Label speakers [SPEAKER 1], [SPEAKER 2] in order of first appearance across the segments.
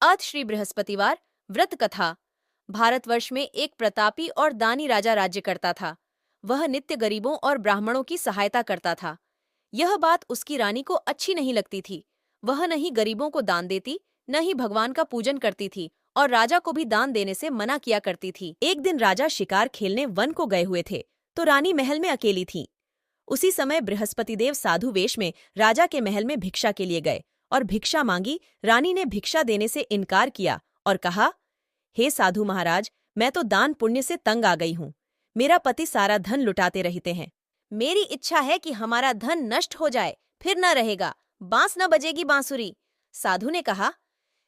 [SPEAKER 1] आज श्री बृहस्पतिवार व्रत कथा। भारतवर्ष में एक प्रतापी और दानी राजा राज्य करता था। वह नित्य गरीबों और ब्राह्मणों की सहायता करता था। यह बात उसकी रानी को अच्छी नहीं लगती थी। वह न ही गरीबों को दान देती, न ही भगवान का पूजन करती थी और राजा को भी दान देने से मना किया करती थी। एक दिन राजा शिकार खेलने वन को गए हुए थे, तो रानी महल में अकेली थी। उसी समय बृहस्पतिदेव साधु वेश में राजा के महल में भिक्षा के लिए गए और भिक्षा मांगी। रानी ने भिक्षा देने से इनकार किया और कहा, हे साधु महाराज, मैं तो दान पुण्य से तंग आ गई हूँ। मेरा पति सारा धन लुटाते रहते हैं। मेरी इच्छा है कि हमारा धन नष्ट हो जाए, फिर न रहेगा, बांस न बजेगी बांसुरी। साधु ने कहा,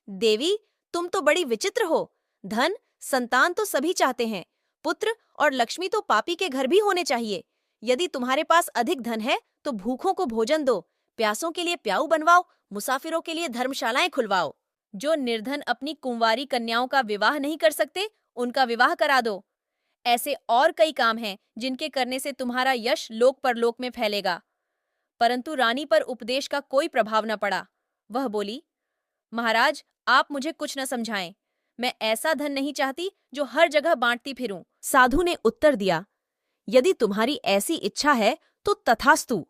[SPEAKER 1] देवी, तुम तो बड़ी विचित्र हो। धन संतान तो सभी चाहते हैं, पुत्र और लक्ष्मी तो पापी के घर भी होने चाहिए। यदि तुम्हारे पास अधिक धन है तो भूखों को भोजन दो, प्यासों के लिए प्याऊ बनवाओ, मुसाफिरों के लिए धर्मशालाएं खुलवाओ। जो निर्धन अपनी कुंवारी कन्याओं का विवाह नहीं कर सकते, उनका विवाह करा दो। ऐसे और कई काम हैं जिनके करने से तुम्हारा यश लोक परलोक में फैलेगा। परंतु रानी पर उपदेश का कोई प्रभाव न पड़ा। वह बोली, महाराज, आप मुझे कुछ न समझाएं। मैं ऐसा धन नहीं चाहती जो हर जगह बांटती फिरूं। साधु ने उत्तर दिया, यदि तुम्हारी ऐसी इच्छा है तो तथास्तु।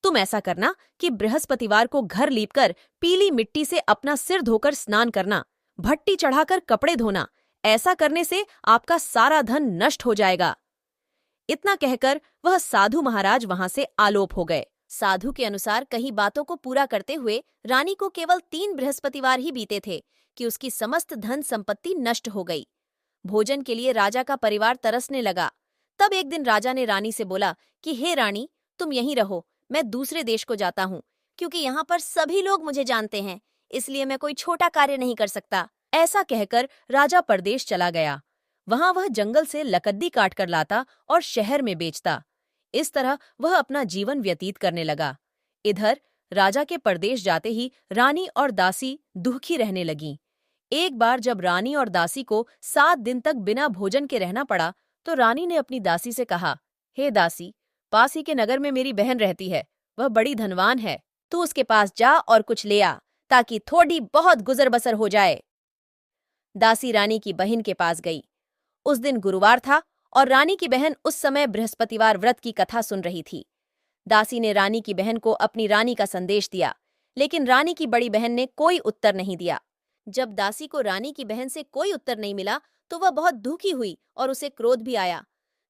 [SPEAKER 1] तुम ऐसा करना कि बृहस्पतिवार को घर लीपकर पीली मिट्टी से अपना सिर धोकर स्नान करना, भट्टी चढ़ाकर कपड़े धोना। ऐसा करने से आपका सारा धन नष्ट हो जाएगा। इतना कहकर वह साधु महाराज वहां से आलोप हो गए। साधु के अनुसार कई बातों को पूरा करते हुए रानी को केवल 3 बृहस्पतिवार ही बीते थे कि उसकी समस्त धन संपत्ति नष्ट हो गई। भोजन के लिए राजा का परिवार तरसने लगा। तब एक दिन राजा ने रानी से बोला कि हे रानी, तुम यहीं रहो, मैं दूसरे देश को जाता हूँ, क्योंकि यहाँ पर सभी लोग मुझे जानते हैं, इसलिए मैं कोई छोटा कार्य नहीं कर सकता। ऐसा कहकर राजा परदेश चला गया। वहां वह जंगल से लकड़ी काट कर लाता और शहर में बेचता। इस तरह वह अपना जीवन व्यतीत करने लगा। इधर राजा के परदेश जाते ही रानी और दासी दुखी रहने लगीं। एक बार जब रानी और दासी को 7 दिन तक बिना भोजन के रहना पड़ा, तो रानी ने अपनी दासी से कहा, हे दासी, पास ही के नगर में मेरी बहन रहती है, वह बड़ी धनवान है। तू उसके पास जा और कुछ ले आ, ताकि थोड़ी बहुत गुजर बसर हो जाए। दासी रानी की बहन के पास गई। उस दिन गुरुवार था और रानी की बहन उस समय बृहस्पतिवार व्रत की कथा सुन रही थी। दासी ने रानी की बहन को अपनी रानी का संदेश दिया, लेकिन रानी की बड़ी बहन ने कोई उत्तर नहीं दिया। जब दासी को रानी की बहन से कोई उत्तर नहीं मिला, तो वह बहुत दुखी हुई और उसे क्रोध भी आया।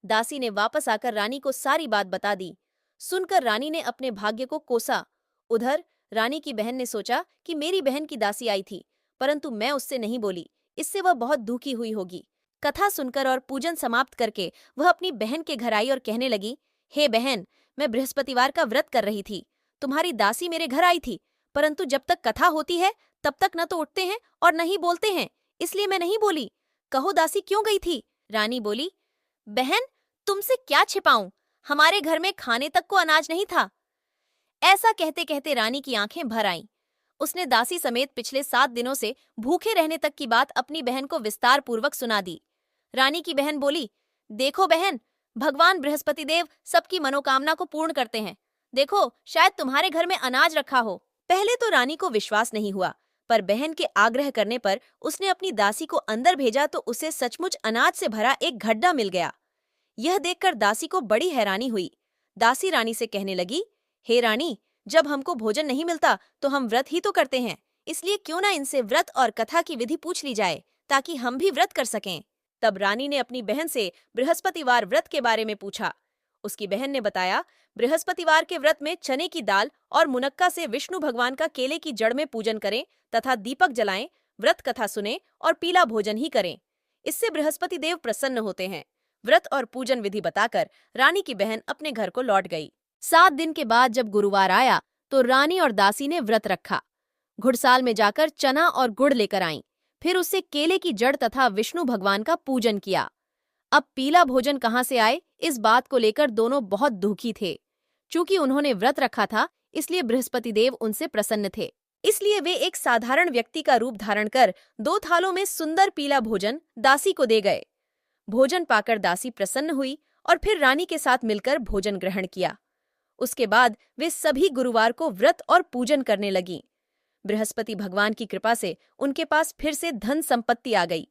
[SPEAKER 1] दासी ने वापस आकर रानी को सारी बात बता दी। सुनकर रानी ने अपने भाग्य को कोसा। उधर रानी की बहन ने सोचा कि मेरी बहन की दासी आई थी, परंतु मैं उससे नहीं बोली, इससे वह बहुत दुखी हुई होगी। कथा सुनकर और पूजन समाप्त करके वह अपनी बहन के घर आई और कहने लगी, हे बहन, मैं बृहस्पतिवार का व्रत कर रही थी। तुम्हारी दासी मेरे घर आई थी, परंतु जब तक कथा होती है तब तक न तो उठते हैं और न ही बोलते हैं, इसलिए मैं नहीं बोली। कहो दासी क्यों गई थी? रानी बोली, बहन, तुमसे क्या छिपाऊं, हमारे घर में खाने तक को अनाज नहीं था। ऐसा कहते कहते रानी की आंखें भर आईं। उसने दासी समेत पिछले 7 दिनों से भूखे रहने तक की बात अपनी बहन को विस्तार पूर्वक सुना दी। रानी की बहन बोली, देखो बहन, भगवान बृहस्पतिदेव सबकी मनोकामना को पूर्ण करते हैं। देखो, शायद तुम्हारे घर में अनाज रखा हो। पहले तो रानी को विश्वास नहीं हुआ, पर बहन के आग्रह करने पर उसने अपनी दासी को अंदर भेजा तो उसे सचमुच अनाज से भरा एक गड्ढा मिल गया। यह देखकर दासी को बड़ी हैरानी हुई। दासी रानी से कहने लगी, हे रानी, जब हमको भोजन नहीं मिलता तो हम व्रत ही तो करते हैं, इसलिए क्यों ना इनसे व्रत और कथा की विधि पूछ ली जाए, ताकि हम भी व्रत कर सकें। तब रानी ने अपनी बहन से बृहस्पतिवार व्रत के बारे में पूछा। उसकी बहन ने बताया, बृहस्पतिवार के व्रत में चने की दाल और मुनक्का से विष्णु भगवान का केले की जड़ में पूजन करें तथा दीपक जलाएं, व्रत कथा सुने और पीला भोजन ही करें। इससे बृहस्पति देव प्रसन्न होते हैं। व्रत और पूजन विधि बताकर रानी की बहन अपने घर को लौट गई। 7 दिन के बाद जब गुरुवार आया तो रानी और दासी ने व्रत रखा। घुड़साल में जाकर चना और गुड़ लेकर आईं। फिर उससे केले की जड़ तथा विष्णु भगवान का पूजन किया। अब पीला भोजन कहाँ से आए, इस बात को लेकर दोनों बहुत दुखी थे। चूंकि उन्होंने व्रत रखा था, इसलिए बृहस्पति देव उनसे प्रसन्न थे। इसलिए वे एक साधारण व्यक्ति का रूप धारण कर 2 थालों में सुंदर पीला भोजन दासी को दे गए। भोजन पाकर दासी प्रसन्न हुई और फिर रानी के साथ मिलकर भोजन ग्रहण किया। उसके बाद वे सभी गुरुवार को व्रत और पूजन करने लगीं। बृहस्पति भगवान की कृपा से उनके पास फिर से धन संपत्ति आ गई।